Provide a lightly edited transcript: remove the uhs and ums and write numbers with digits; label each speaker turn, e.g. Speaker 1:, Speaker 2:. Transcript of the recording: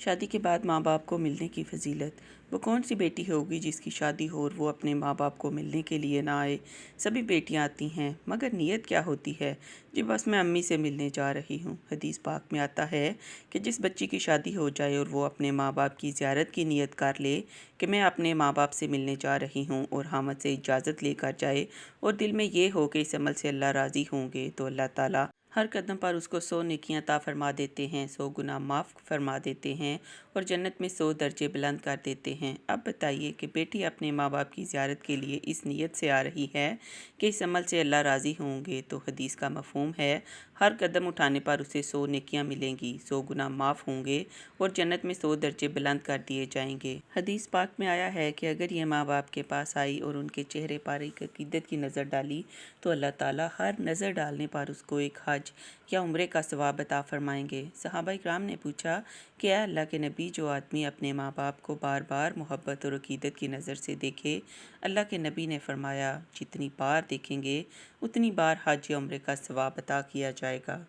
Speaker 1: شادی کے بعد ماں باپ کو ملنے کی فضیلت۔ وہ کون سی بیٹی ہوگی جس کی شادی ہو اور وہ اپنے ماں باپ کو ملنے کے لیے نہ آئے؟ سبھی بیٹیاں آتی ہیں، مگر نیت کیا ہوتی ہے؟ جی بس میں امی سے ملنے جا رہی ہوں۔ حدیث پاک میں آتا ہے کہ جس بچی کی شادی ہو جائے اور وہ اپنے ماں باپ کی زیارت کی نیت کر لے کہ میں اپنے ماں باپ سے ملنے جا رہی ہوں، اور حامد سے اجازت لے کر جائے اور دل میں یہ ہو کہ اس عمل سے اللہ راضی ہوں گے، تو اللہ تعالیٰ ہر قدم پر اس کو 100 نیکیاں عطا فرما دیتے ہیں، 100 گناہ معاف فرما دیتے ہیں اور جنت میں 100 درجے بلند کر دیتے ہیں۔ اب بتائیے کہ بیٹی اپنے ماں باپ کی زیارت کے لیے اس نیت سے آ رہی ہے کہ اس عمل سے اللہ راضی ہوں گے، تو حدیث کا مفہوم ہے ہر قدم اٹھانے پر اسے 100 نیکیاں ملیں گی، 100 گناہ معاف ہوں گے اور جنت میں 100 درجے بلند کر دیے جائیں گے۔ حدیث پاک میں آیا ہے کہ اگر یہ ماں باپ کے پاس آئی اور ان کے چہرے پر ایک عقیدت کی نظر ڈالی تو اللہ تعالیٰ ہر نظر ڈالنے پر اس کو ایک حج یا عمرے کا ثواب عطا فرمائیں گے۔ صحابہ کرام نے پوچھا کہ اے اللہ کے نبی، جو آدمی اپنے ماں باپ کو بار بار محبت اور عقیدت کی نظر سے دیکھے، اللہ کے نبی نے فرمایا جتنی بار دیکھیں گے اتنی بار حج یا عمرے کا ثواب عطا کیا جائے گا۔